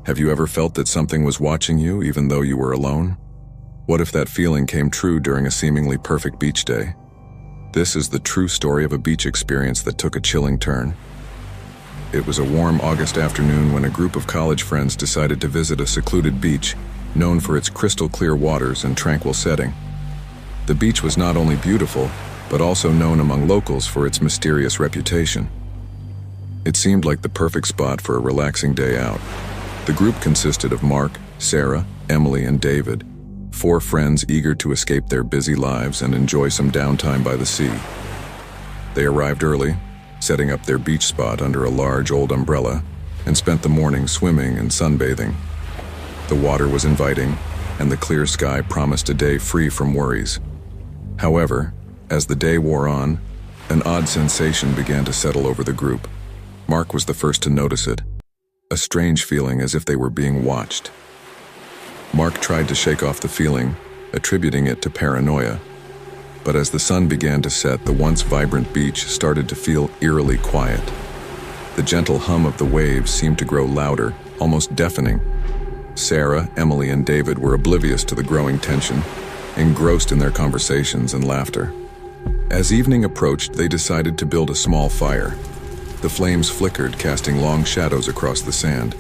Have you ever felt that something was watching you even though you were alone? What if that feeling came true during a seemingly perfect beach day? This is the true story of a beach experience that took a chilling turn. It was a warm August afternoon when a group of college friends decided to visit a secluded beach, known for its crystal clear waters and tranquil setting. The beach was not only beautiful, but also known among locals for its mysterious reputation. It seemed like the perfect spot for a relaxing day out. The group consisted of Mark, Sarah, Emily, and David, 4 friends eager to escape their busy lives and enjoy some downtime by the sea. They arrived early, setting up their beach spot under a large old umbrella, and spent the morning swimming and sunbathing. The water was inviting, and the clear sky promised a day free from worries. However, as the day wore on, an odd sensation began to settle over the group. Mark was the first to notice it, a strange feeling as if they were being watched. Mark tried to shake off the feeling, attributing it to paranoia. But as the sun began to set, the once vibrant beach started to feel eerily quiet. The gentle hum of the waves seemed to grow louder, almost deafening. Sarah, Emily, and David were oblivious to the growing tension, engrossed in their conversations and laughter. As evening approached, they decided to build a small fire. The flames flickered, casting long shadows across the sand.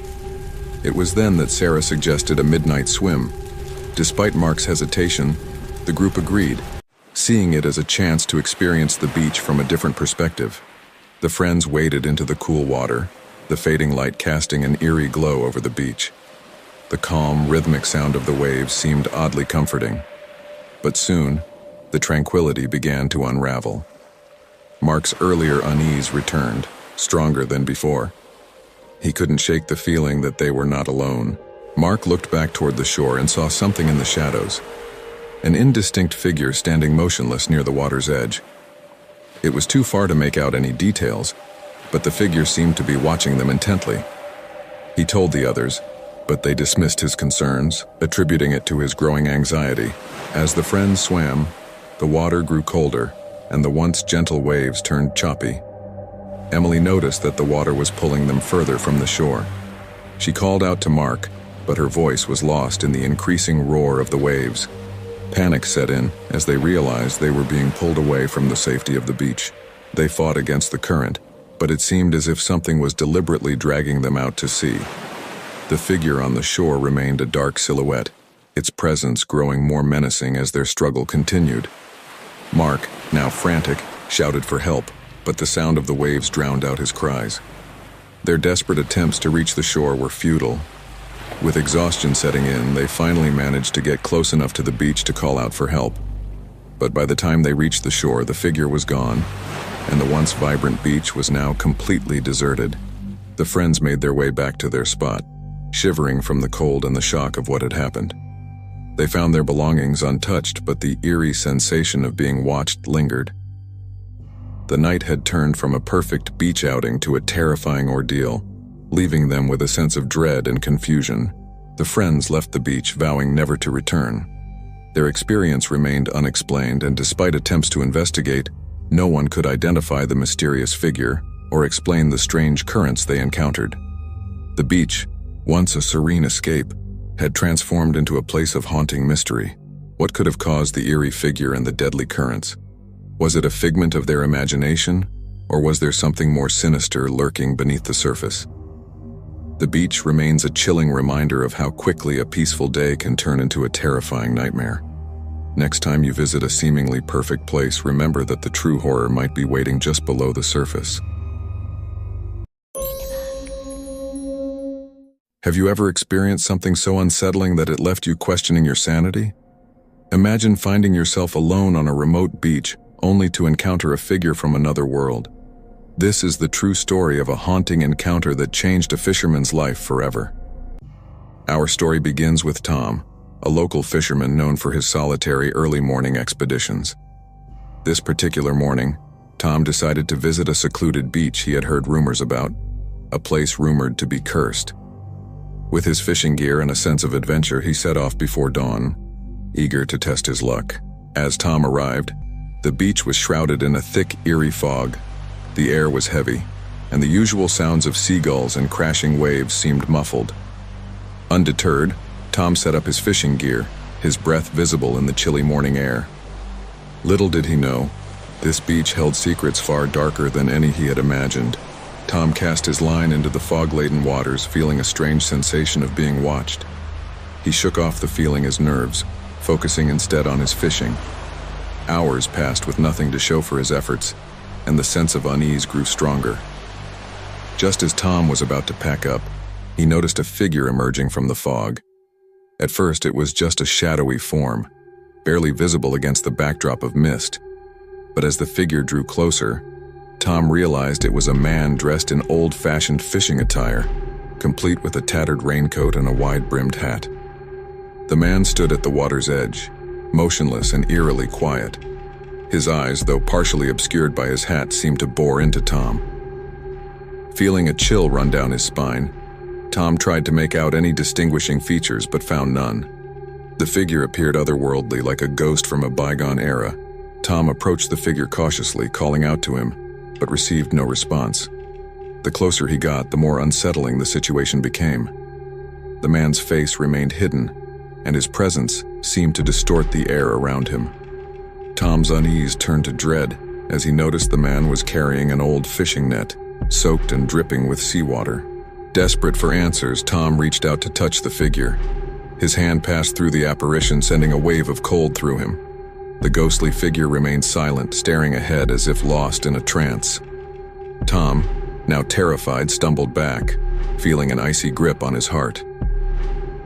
It was then that Sarah suggested a midnight swim. Despite Mark's hesitation, the group agreed, seeing it as a chance to experience the beach from a different perspective. The friends waded into the cool water, the fading light casting an eerie glow over the beach. The calm, rhythmic sound of the waves seemed oddly comforting. But soon, the tranquility began to unravel. Mark's earlier unease returned, stronger than before. He couldn't shake the feeling that they were not alone. Mark looked back toward the shore and saw something in the shadows, an indistinct figure standing motionless near the water's edge. It was too far to make out any details, but the figure seemed to be watching them intently. He told the others, but they dismissed his concerns, attributing it to his growing anxiety. As the friends swam, the water grew colder, and the once gentle waves turned choppy. Emily noticed that the water was pulling them further from the shore. She called out to Mark, but her voice was lost in the increasing roar of the waves. Panic set in as they realized they were being pulled away from the safety of the beach. They fought against the current, but it seemed as if something was deliberately dragging them out to sea. The figure on the shore remained a dark silhouette, its presence growing more menacing as their struggle continued. Mark, now frantic, shouted for help, but the sound of the waves drowned out his cries. Their desperate attempts to reach the shore were futile. With exhaustion setting in, they finally managed to get close enough to the beach to call out for help. But by the time they reached the shore, the figure was gone, and the once vibrant beach was now completely deserted. The friends made their way back to their spot, shivering from the cold and the shock of what had happened. They found their belongings untouched, but the eerie sensation of being watched lingered. The night had turned from a perfect beach outing to a terrifying ordeal, leaving them with a sense of dread and confusion. The friends left the beach, vowing never to return. Their experience remained unexplained, and despite attempts to investigate, no one could identify the mysterious figure or explain the strange currents they encountered. The beach, once a serene escape, had transformed into a place of haunting mystery. What could have caused the eerie figure and the deadly currents? Was it a figment of their imagination, or was there something more sinister lurking beneath the surface? The beach remains a chilling reminder of how quickly a peaceful day can turn into a terrifying nightmare. Next time you visit a seemingly perfect place, remember that the true horror might be waiting just below the surface. Have you ever experienced something so unsettling that it left you questioning your sanity? Imagine finding yourself alone on a remote beach, only to encounter a figure from another world. This is the true story of a haunting encounter that changed a fisherman's life forever. Our story begins with Tom, a local fisherman known for his solitary early morning expeditions. This particular morning, Tom decided to visit a secluded beach he had heard rumors about, a place rumored to be cursed. With his fishing gear and a sense of adventure, he set off before dawn, eager to test his luck. As Tom arrived, the beach was shrouded in a thick, eerie fog. The air was heavy, and the usual sounds of seagulls and crashing waves seemed muffled. Undeterred, Tom set up his fishing gear, his breath visible in the chilly morning air. Little did he know, this beach held secrets far darker than any he had imagined. Tom cast his line into the fog-laden waters, feeling a strange sensation of being watched. He shook off the feeling as nerves, focusing instead on his fishing. Hours passed with nothing to show for his efforts, and the sense of unease grew stronger. Just as Tom was about to pack up, he noticed a figure emerging from the fog. At first, it was just a shadowy form, barely visible against the backdrop of mist. But as the figure drew closer, Tom realized it was a man dressed in old-fashioned fishing attire, complete with a tattered raincoat and a wide-brimmed hat. The man stood at the water's edge, motionless and eerily quiet. His eyes, though partially obscured by his hat, seemed to bore into Tom. Feeling a chill run down his spine, Tom tried to make out any distinguishing features but found none. The figure appeared otherworldly, like a ghost from a bygone era. Tom approached the figure cautiously, calling out to him, but received no response. The closer he got, the more unsettling the situation became. The man's face remained hidden, and his presence seemed to distort the air around him. Tom's unease turned to dread as he noticed the man was carrying an old fishing net, soaked and dripping with seawater. Desperate for answers, Tom reached out to touch the figure. His hand passed through the apparition, sending a wave of cold through him. The ghostly figure remained silent, staring ahead as if lost in a trance. Tom, now terrified, stumbled back, feeling an icy grip on his heart.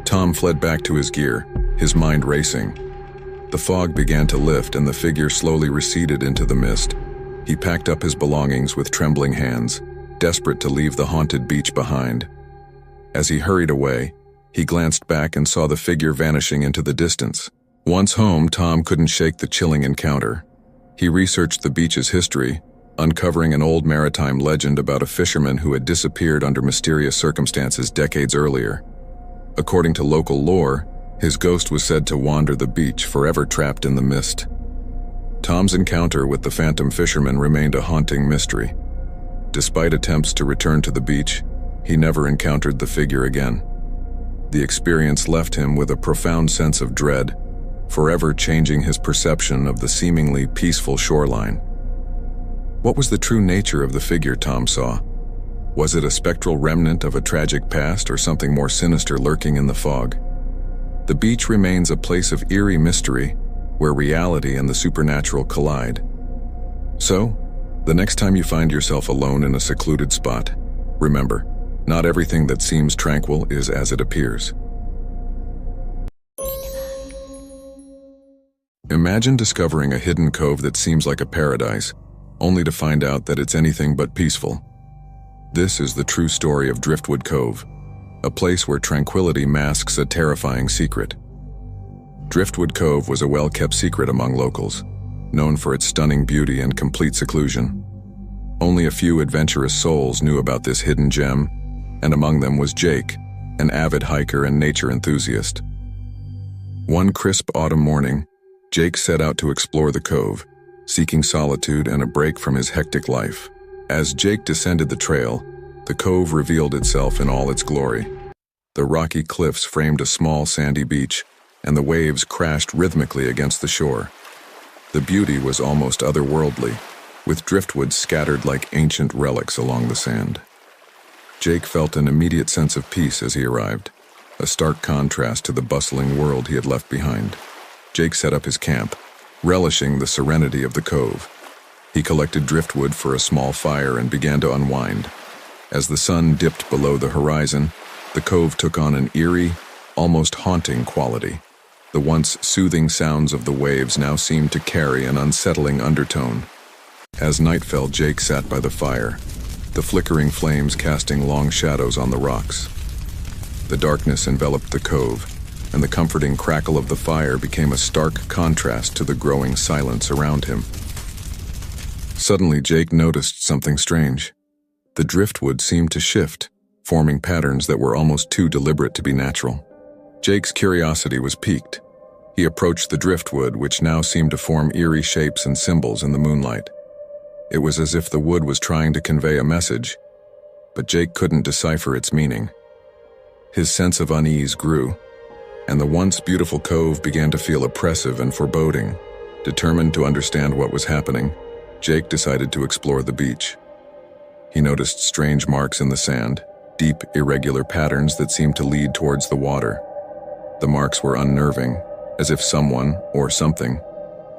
Tom fled back to his gear, his mind racing. The fog began to lift and the figure slowly receded into the mist. He packed up his belongings with trembling hands, desperate to leave the haunted beach behind. As he hurried away, he glanced back and saw the figure vanishing into the distance. Once home, Tom couldn't shake the chilling encounter. He researched the beach's history, uncovering an old maritime legend about a fisherman who had disappeared under mysterious circumstances decades earlier. According to local lore, his ghost was said to wander the beach, forever trapped in the mist. Tom's encounter with the phantom fisherman remained a haunting mystery. Despite attempts to return to the beach, he never encountered the figure again. The experience left him with a profound sense of dread, forever changing his perception of the seemingly peaceful shoreline. What was the true nature of the figure Tom saw? Was it a spectral remnant of a tragic past or something more sinister lurking in the fog? The beach remains a place of eerie mystery where reality and the supernatural collide. So, the next time you find yourself alone in a secluded spot, remember, not everything that seems tranquil is as it appears. Imagine discovering a hidden cove that seems like a paradise, only to find out that it's anything but peaceful. This is the true story of Driftwood Cove, a place where tranquility masks a terrifying secret. Driftwood Cove was a well-kept secret among locals, known for its stunning beauty and complete seclusion. Only a few adventurous souls knew about this hidden gem, and among them was Jake, an avid hiker and nature enthusiast. One crisp autumn morning, Jake set out to explore the cove, seeking solitude and a break from his hectic life. As Jake descended the trail, the cove revealed itself in all its glory. The rocky cliffs framed a small sandy beach, and the waves crashed rhythmically against the shore. The beauty was almost otherworldly, with driftwood scattered like ancient relics along the sand. Jake felt an immediate sense of peace as he arrived, a stark contrast to the bustling world he had left behind. Jake set up his camp, relishing the serenity of the cove. He collected driftwood for a small fire and began to unwind. As the sun dipped below the horizon, the cove took on an eerie, almost haunting quality. The once soothing sounds of the waves now seemed to carry an unsettling undertone. As night fell, Jake sat by the fire, the flickering flames casting long shadows on the rocks. The darkness enveloped the cove, and the comforting crackle of the fire became a stark contrast to the growing silence around him. Suddenly, Jake noticed something strange. The driftwood seemed to shift, forming patterns that were almost too deliberate to be natural. Jake's curiosity was piqued. He approached the driftwood, which now seemed to form eerie shapes and symbols in the moonlight. It was as if the wood was trying to convey a message, but Jake couldn't decipher its meaning. His sense of unease grew, and the once beautiful cove began to feel oppressive and foreboding. Determined to understand what was happening, Jake decided to explore the beach. He noticed strange marks in the sand, deep, irregular patterns that seemed to lead towards the water. The marks were unnerving, as if someone, or something,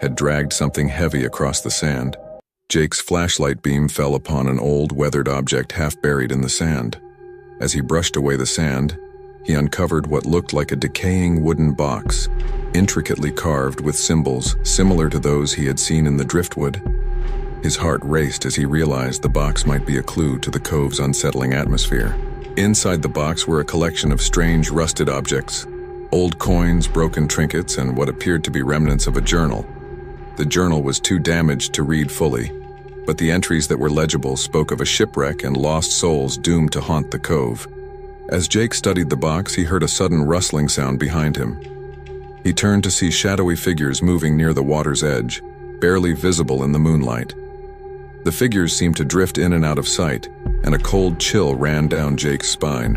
had dragged something heavy across the sand. Jake's flashlight beam fell upon an old, weathered object half buried in the sand. As he brushed away the sand, he uncovered what looked like a decaying wooden box, intricately carved with symbols similar to those he had seen in the driftwood. His heart raced as he realized the box might be a clue to the cove's unsettling atmosphere. Inside the box were a collection of strange, rusted objects, old coins, broken trinkets, and what appeared to be remnants of a journal. The journal was too damaged to read fully, but the entries that were legible spoke of a shipwreck and lost souls doomed to haunt the cove. As Jake studied the box, he heard a sudden rustling sound behind him. He turned to see shadowy figures moving near the water's edge, barely visible in the moonlight. The figures seemed to drift in and out of sight, and a cold chill ran down Jake's spine.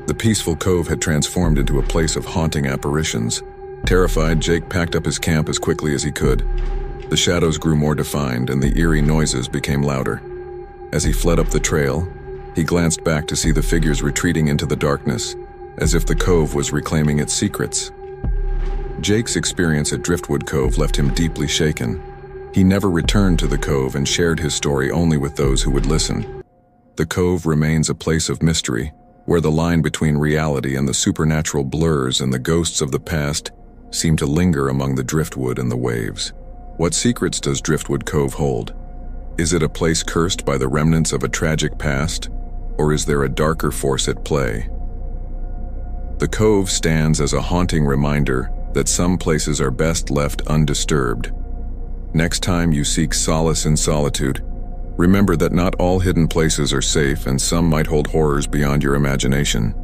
The peaceful cove had transformed into a place of haunting apparitions. Terrified, Jake packed up his camp as quickly as he could. The shadows grew more defined, and the eerie noises became louder. As he fled up the trail, he glanced back to see the figures retreating into the darkness, as if the cove was reclaiming its secrets. Jake's experience at Driftwood Cove left him deeply shaken. He never returned to the cove and shared his story only with those who would listen. The cove remains a place of mystery, where the line between reality and the supernatural blurs and the ghosts of the past seem to linger among the driftwood and the waves. What secrets does Driftwood Cove hold? Is it a place cursed by the remnants of a tragic past, or is there a darker force at play? The cove stands as a haunting reminder that some places are best left undisturbed. Next time you seek solace in solitude, remember that not all hidden places are safe and some might hold horrors beyond your imagination.